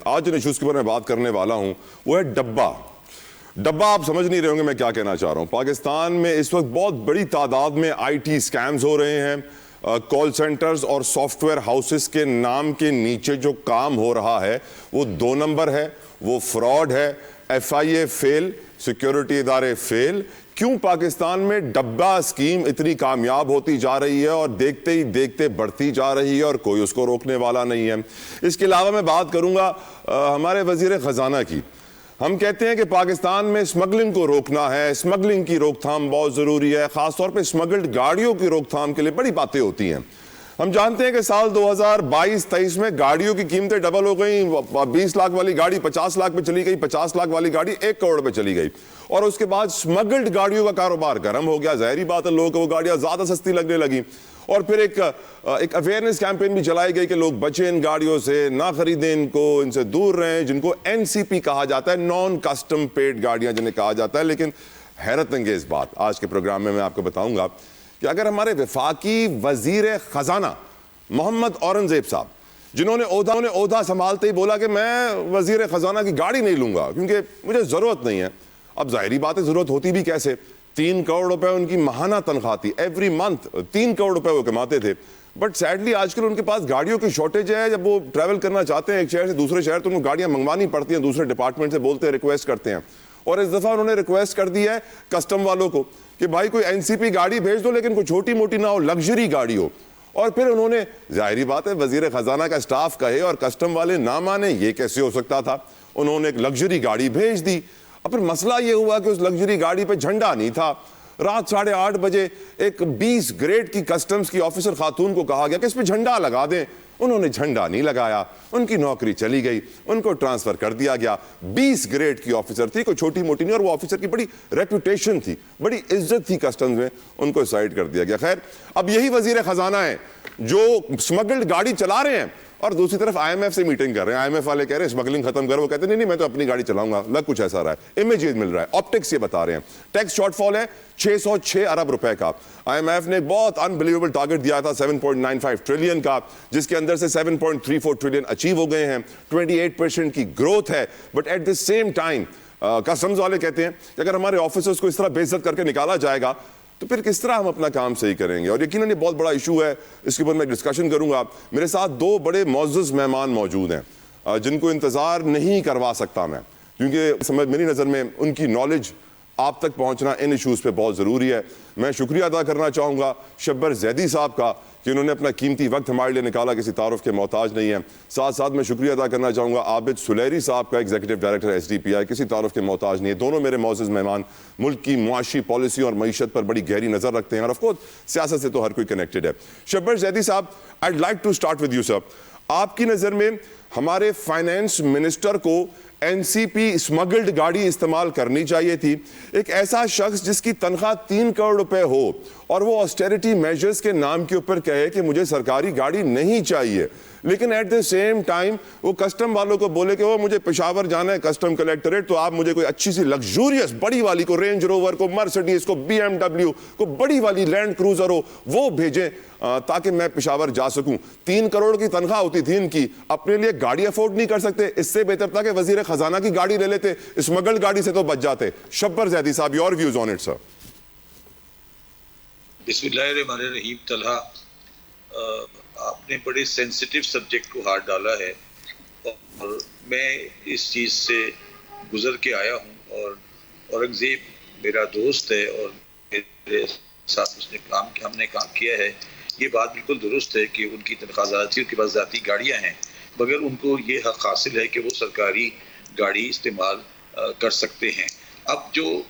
آج جن ایشوز کے اوپر میں بات کرنے والا ہوں وہ ہے ڈبہ. ڈبہ آپ سمجھ نہیں رہے ہوں گے میں کیا کہنا چاہ رہا ہوں. پاکستان میں اس وقت بہت بڑی تعداد میں آئی ٹی سکیمز ہو رہے ہیں. کال سینٹرز اور سافٹ ویئر ہاؤسز کے نام کے نیچے جو کام ہو رہا ہے وہ 2 نمبر ہے, وہ فراڈ ہے. ایف آئی اے فیل, سیکیورٹی ادارے فیل. کیوں پاکستان میں ڈبہ اسکیم اتنی کامیاب ہوتی جا رہی ہے اور دیکھتے ہی دیکھتے بڑھتی جا رہی ہے اور کوئی اس کو روکنے والا نہیں ہے. اس کے علاوہ میں بات کروں گا ہمارے وزیر خزانہ کی. ہم کہتے ہیں کہ پاکستان میں اسمگلنگ کو روکنا ہے, اسمگلنگ کی روک تھام بہت ضروری ہے, خاص طور پہ اسمگلڈ گاڑیوں کی روک تھام کے لیے بڑی باتیں ہوتی ہیں. ہم جانتے ہیں کہ سال 2022-23 میں گاڑیوں کی قیمتیں ڈبل ہو گئیں. 20 لاکھ والی گاڑی 50 لاکھ پہ چلی گئی, 50 لاکھ والی گاڑی 1 کروڑ پہ چلی گئی. اور اس کے بعد اسمگلڈ گاڑیوں کا کاروبار گرم ہو گیا. ظاہری بات ہے لوگوں کو وہ گاڑیاں زیادہ سستی لگنے لگی. اور پھر ایک اویئرنیس کیمپین بھی چلائی گئی کہ لوگ بچیں ان گاڑیوں سے, نہ خریدیں ان کو, ان سے دور رہیں, جن کو این سی پی کہا جاتا ہے, نان کسٹم پیڈ گاڑیاں جنہیں کہا جاتا ہے. لیکن حیرت انگیز بات آج کے پروگرام میں آپ کو بتاؤں گا کہ اگر ہمارے وفاقی وزیر خزانہ محمد اورنگزیب صاحب, جنہوں نے عہدہ سنبھالتے ہی بولا کہ میں وزیر خزانہ کی گاڑی نہیں لوں گا کیونکہ مجھے ضرورت نہیں ہے. اب ظاہری بات ہے ضرورت ہوتی بھی کیسے, 3 کروڑ روپے ان کی ماہانہ تنخواہ تھی, ایوری منتھ 3 کروڑ روپے وہ کماتے تھے. بٹ سیڈلی آج کل ان کے پاس گاڑیوں کی شارٹیج ہے. جب وہ ٹریول کرنا چاہتے ہیں ایک شہر سے دوسرے شہر تو ان کو گاڑیاں منگوانی پڑتی ہیں, دوسرے ڈپارٹمنٹ سے بولتے ہیں, ریکویسٹ کرتے ہیں. اور اس دفعہ انہوں نے ریکویسٹ کر دی ہے کسٹم والوں کو کہ بھائی کوئی این سی پی گاڑی بھیج دو لیکن کوئی چھوٹی موٹی نہ ہو, لگژری گاڑی ہو. اور پھر انہوں نے, ظاہری بات ہے وزیر خزانہ کا سٹاف کہے اور کسٹم والے نہ مانے, یہ کیسے ہو سکتا تھا. انہوں نے ایک لگژری گاڑی بھیج دی. اب پھر مسئلہ یہ ہوا کہ اس لگژری گاڑی پہ جھنڈا نہیں تھا. رات 8:30 بجے ایک 20 گریڈ کی کسٹمز کی آفیسر خاتون کو کہا گیا کہ اس پہ جھنڈا لگا دیں. انہوں نے جھنڈا نہیں لگایا, ان کی نوکری چلی گئی, ان کو ٹرانسفر کر دیا گیا. 20 گریڈ کی آفیسر تھی, کوئی چھوٹی موٹی نہیں, اور وہ آفیسر کی بڑی ریپوٹیشن تھی, بڑی عزت تھی کسٹمز میں, ان کو سائڈ کر دیا گیا. خیر, اب یہی وزیر خزانہ ہیں جو اسمگلڈ گاڑی چلا رہے ہیں اور دوسری طرف آئی ایم ایف سے میٹنگ کر رہے ہیں. آئی ایم ایف والے کہہ رہے ہیں اسمگلنگ ختم کرو, وہ کہتے ہیں نہیں میں تو اپنی گاڑی چلاؤں گا. لگ کچھ ایسا رہا ہے, امیجز مل رہا ہے, آپٹکس یہ بتا رہے ہیں. ٹیکس شارٹ فال ہے 606 ارب روپے کا. آئی ایم ایف نے بہت انبلیویبل ٹارگٹ دیا تھا 7.95 ٹریلین کا, جس کے اندر سے 7.34 ٹریلین اچیو ہو گئے ہیں. 28% کی گروتھ ہے. But at the same time customs والے کہتے ہیں کہ اگر ہمارے آفیسرز کو اس طرح بے عزت کر کے نکالا جائے گا تو پھر کس طرح ہم اپنا کام صحیح کریں گے. اور یقیناً یہ بہت بڑا ایشو ہے, اس کے اوپر میں ڈسکشن کروں گا. میرے ساتھ 2 بڑے معزز مہمان موجود ہیں جن کو انتظار نہیں کروا سکتا میں, کیونکہ میری نظر میں ان کی نالج آپ تک پہنچنا ان ایشوز پہ بہت ضروری ہے. میں شکریہ ادا کرنا چاہوں گا شبر زیدی صاحب کا کہ انہوں نے اپنا قیمتی وقت ہمارے لیے نکالا, کسی تعارف کے محتاج نہیں ہیں. ساتھ ساتھ میں شکریہ ادا کرنا چاہوں گا عابد سلیری صاحب کا, executive director S D P I, کسی تعارف کے محتاج نہیں ہے. دونوں میرے معزز مہمان ملک کی معاشی پالیسی اور معیشت پر بڑی گہری نظر رکھتے ہیں, اور آف کورس سیاست سے تو ہر کوئی کنیکٹڈ ہے. شبر زیدی صاحب, I'd like to start with you sir. آپ کی نظر میں ہمارے فائنینس منسٹر کو این سی پی اسمگلڈ گاڑی استعمال کرنی چاہیے تھی. ایک ایسا شخص جس کی تنخواہ 3 کروڑ روپے ہو اور وہ آسٹیریٹی میجرز کے نام کے اوپر کہے کہ مجھے سرکاری گاڑی نہیں چاہیے, لیکن ایٹ دا سیم ٹائم وہ کسٹم والوں کو بولے کہ وہ مجھے پشاور جانا ہے کسٹم کلیکٹریٹ, تو آپ مجھے کوئی اچھی سی لگژوریس بڑی والی کو, رینج روور کو, مرسڈیز کو, بی ایم ڈبلیو کو, بڑی والی لینڈ کروزر ہو, وہ بھیجیں تاکہ میں پشاور جا سکوں. 3 کروڑ کی تنخواہ ہوتی تھی ان کی, اپنے لیے گاڑی افورڈ نہیں کر سکتے. اس سے بہتر تھا کہ وزیر خزانہ کی گاڑی لے لیتے, اسمگلڈ گاڑی سے تو بچ جاتے. شبر زیدی صاحب, your views on it sir. بسم اللہ الرحمن الرحیم. طلحہ, آپ نے بڑے سینسٹیو سبجیکٹ کو ہاتھ ڈالا ہے, اور میں اس چیز سے گزر کے آیا ہوں, اور اورنگزیب میرا دوست ہے اور میرے ساتھ اس نے کام کیا, ہم نے کام کیا ہے. یہ بات بالکل درست ہے کہ ان کی تنخواہ زیادہ تھی, ان کے پاس ذاتی گاڑیاں ہیں, مگر ان کو یہ حق حاصل ہے کہ وہ سرکاری گاڑی استعمال کر سکتے ہیں. اب جو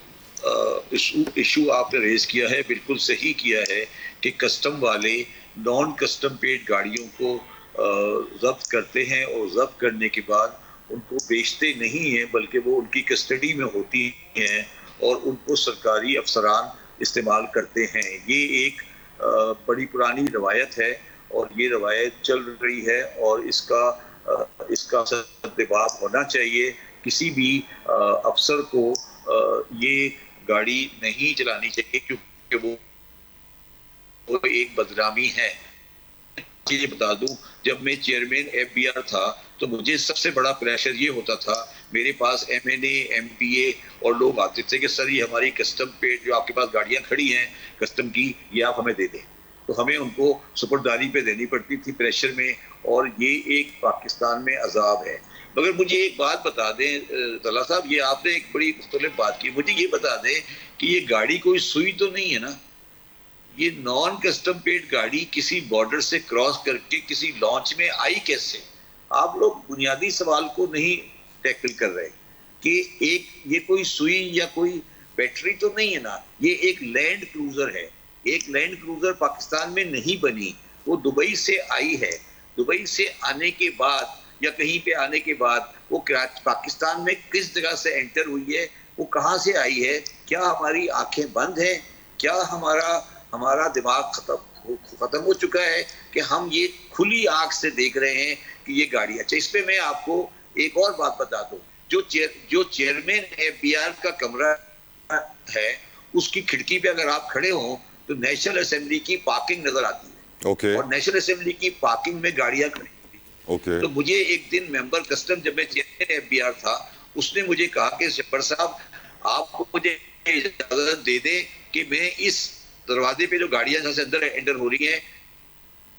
ایشو آپ نے ریز کیا ہے بالکل صحیح کیا ہے کہ کسٹم والے نان کسٹم پیڈ گاڑیوں کو ضبط کرتے ہیں, اور ضبط کرنے کے بعد ان کو بیچتے نہیں ہیں بلکہ وہ ان کی کسٹڈی میں ہوتی ہیں اور ان کو سرکاری افسران استعمال کرتے ہیں. یہ ایک بڑی پرانی روایت ہے اور یہ روایت چل رہی ہے, اور اس کا سدباب ہونا چاہیے. کسی بھی افسر کو یہ گاڑی نہیں چلانی چاہیے کیونکہ وہ ایک بدنامی ہے. یہ بتا دوں، جب میں چیئرمین FBR تھا تو مجھے سب سے بڑا پریشر یہ ہوتا تھا، میرے پاس MNA MPA اور لوگ آتے تھے کہ سر یہ ہماری کسٹم پیڈ جو آپ کے پاس گاڑیاں کھڑی ہیں کسٹم کی، یہ آپ ہمیں دے دیں. تو ہمیں ان کو سپرداری پہ دینی پڑتی تھی پریشر میں، اور یہ ایک پاکستان میں عذاب ہے. مگر مجھے ایک بات بتا دیں طلحہ صاحب، یہ آپ نے ایک بڑی مختلف بات کی، مجھے یہ بتا دیں کہ یہ گاڑی کوئی سوئی تو نہیں ہے نا؟ یہ نان کسٹم پیڈ گاڑی کسی بارڈر سے کراس کر کے کسی لانچ میں آئی کیسے؟ آپ لوگ بنیادی سوال کو نہیں ٹیکل کر رہے کہ یہ کوئی سوئی یا کوئی بیٹری تو نہیں ہے نا، یہ ایک لینڈ کروزر ہے. ایک لینڈ کروزر پاکستان میں نہیں بنی، وہ دبئی سے آئی ہے. دبئی سے آنے کے بعد یا کہیں پہ آنے کے بعد وہ پاکستان میں کس جگہ سے انٹر ہوئی ہے، وہ کہاں سے آئی ہے؟ کیا ہماری آنکھیں بند ہیں؟ کیا ہمارا دماغ ختم ہو چکا ہے کہ ہم یہ کھلی آنکھ سے دیکھ رہے ہیں کہ یہ گاڑی؟ اچھا، اس پہ میں آپ کو ایک اور بات بتا دوں. جو چیئرمین FBR کا کمرہ ہے، اس کی کھڑکی پہ اگر آپ کھڑے ہوں تو نیشنل اسمبلی کی پارکنگ نظر آتی ہے، اور نیشنل اسمبلی کی پارکنگ میں گاڑیاں کھڑی ہوتی. تو مجھے ایک دن ممبر کسٹم، جب میں چیئرمین FBR تھا، اس نے مجھے کہا کہ شپر صاحب آپ کو مجھے اجازت دے دیں کہ میں اس دروازے پہ جو گاڑیاں جہاں سے اندر انٹر ہو رہی ہیں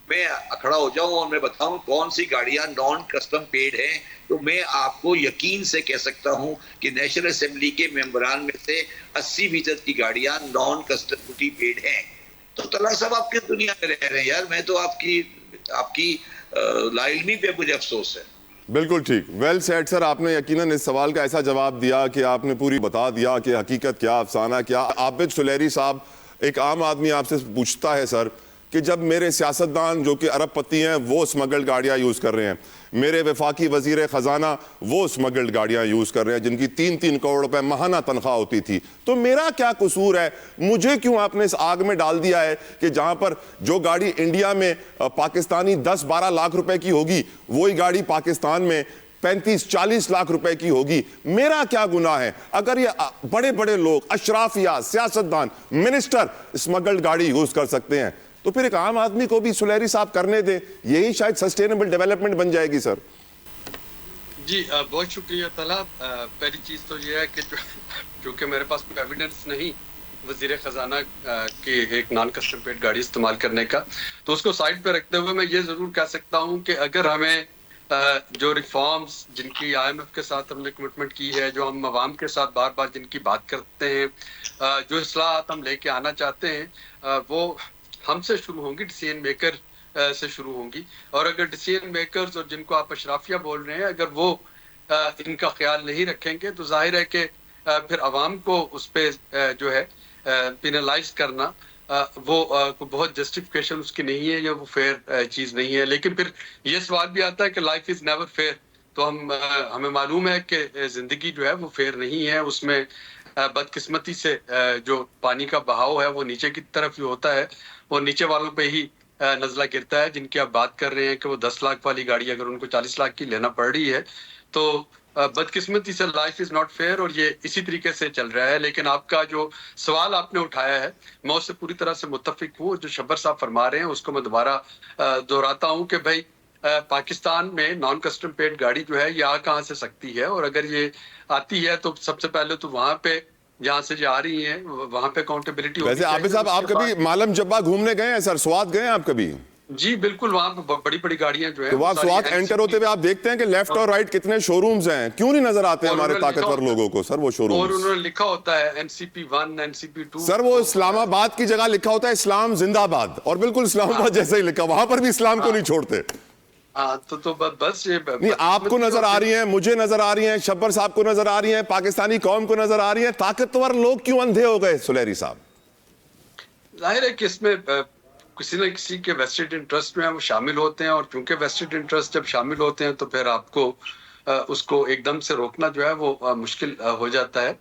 میں کھڑا ہو جاؤں اور میں بتاؤں کون سی گاڑیاں نان کسٹم پیڈ ہیں. تو میں آپ کو یقین سے کہہ سکتا ہوں کہ نیشنل اسمبلی کے ممبران میں سے 80% کی گاڑیاں نان کسٹم پیڈ ہیں. تو طلحہ صاحب آپ کس دنیا میں رہ رہے ہیں یار؟ میں تو آپ کی لا علمی پہ مجھے افسوس ہے. بالکل ٹھیک، ویل سیڈ سر. آپ نے یقیناً اس سوال کا ایسا جواب دیا کہ آپ نے پوری بتا دیا کہ حقیقت کیا، افسانہ کیا. عابد سلیری صاحب، ایک عام آدمی آپ سے پوچھتا ہے سر کہ جب میرے سیاستدان جو کہ ارب پتی ہیں وہ اسمگلڈ گاڑیاں یوز کر رہے ہیں، میرے وفاقی وزیر خزانہ وہ اسمگلڈ گاڑیاں یوز کر رہے ہیں جن کی 3-3 کروڑ روپے ماہانہ تنخواہ ہوتی تھی، تو میرا کیا قصور ہے؟ مجھے کیوں آپ نے اس آگ میں ڈال دیا ہے کہ جہاں پر جو گاڑی انڈیا میں پاکستانی 10-12 لاکھ روپے کی ہوگی وہی گاڑی پاکستان میں 35-40 لاکھ روپے کی ہوگی؟ میرا کیا گناہ ہے؟ اگر یہ بڑے بڑے لوگ، اشرافیہ، سیاستدان، منسٹر اسمگلڈ گاڑی یوز کر سکتے ہیں تو پھر ایک عام آدمی کو بھی سلیری صاحب کرنے دیں. یہی شاید سسٹینیبل ڈیولپمنٹ بن جائے گی سر. جی بہت شکریہ طلحہ. پہلی چیز تو یہ ہے کہ چونکہ میرے پاس کوئی ایویڈنس نہیں وزیر خزانہ کی ایک نان کسٹم پیڈ گاڑی استعمال کرنے کا، تو اس کو سائڈ پہ رکھتے ہوئے میں یہ ضرور کہہ سکتا ہوں کہ اگر ہمیں جو ریفارمز جن کی IMF کے ساتھ ہم نے کمٹمنٹ کی ہے، جو ہم عوام کے ساتھ بار بار جن کی بات کرتے ہیں، جو اصلاحات ہم لے کے آنا چاہتے ہیں، وہ ہم سے شروع ہوں گی، ڈیسیژن میکر سے شروع ہوں گی. اور اگر ڈیسیژن میکرز اور جن کو آپ اشرافیہ بول رہے ہیں اگر وہ ان کا خیال نہیں رکھیں گے تو ظاہر ہے کہ پھر عوام کو اس پہ جو ہے پینلائز کرنا وہ بہت جسٹیفیکیشن اس کی نہیں ہے، یا وہ فیئر چیز نہیں ہے. لیکن پھر یہ سوال بھی آتا ہے کہ لائف از نیور فیئر. تو ہمیں معلوم ہے کہ زندگی جو ہے وہ فیئر نہیں ہے، اس میں بدقسمتی سے جو پانی کا بہاؤ ہے وہ نیچے کی طرف ہی ہوتا ہے، اور نیچے والوں پہ ہی نزلہ گرتا ہے. جن کی آپ بات کر رہے ہیں کہ وہ 10 لاکھ والی گاڑی اگر ان کو 40 لاکھ کی لینا پڑ رہی ہے تو بدقسمتی سے لائف از ناٹ فیئر، اور یہ اسی طریقے سے چل رہا ہے. لیکن آپ کا جو سوال آپ نے اٹھایا ہے میں اس سے پوری طرح سے متفق ہوں. جو شبر صاحب فرما رہے ہیں اس کو میں دوبارہ دہراتا ہوں کہ بھائی پاکستان میں نان کسٹم پیڈ گاڑی جو ہے یہ آ کہاں سے سکتی ہے، اور اگر یہ آتی ہے تو سب سے پہلے تو وہاں پہ جہاں سے جا رہی ہیں وہاں پہ اکاؤنٹیبلٹی ویسے عابد صاحب آپ کبھی مالم جبا گھومنے گئے ہیں سر؟ سوات گئے ہیں آپ کبھی؟ جی بالکل، وہاں پہ بڑی بڑی گاڑیاں جو ہیں، تو وہاں سوات انٹر ہوتے ہوئے آپ دیکھتے ہیں کہ لیفٹ اور رائٹ کتنے شو رومز ہیں، کیوں نہیں نظر آتے ہمارے طاقتور لوگوں کو سر وہ شو رومز؟ اور انہوں نے لکھا ہوتا ہے NCP1 NCP2 سر، وہ اسلام آباد کی جگہ لکھا ہوتا ہے اسلام زندہ باد، اور بالکل اسلام آباد جیسا ہی لکھا، وہاں پر بھی اسلام کو نہیں چھوڑتے. تو بس نہیں، آپ کو نظر آ رہی ہیں، مجھے نظر آ رہی ہیں، شبر صاحب کو نظر آ رہی ہیں، پاکستانی قوم کو نظر آ رہی ہیں. طاقتور لوگ کیوں اندھے ہو گئے سلیری صاحب؟ ظاہر ہے کہ اس میں کسی نہ کسی کے ویسٹڈ انٹرسٹ میں وہ شامل ہوتے ہیں، اور چونکہ ویسٹڈ انٹرسٹ جب شامل ہوتے ہیں تو پھر آپ کو اس کو ایک دم سے روکنا جو ہے وہ مشکل ہو جاتا ہے.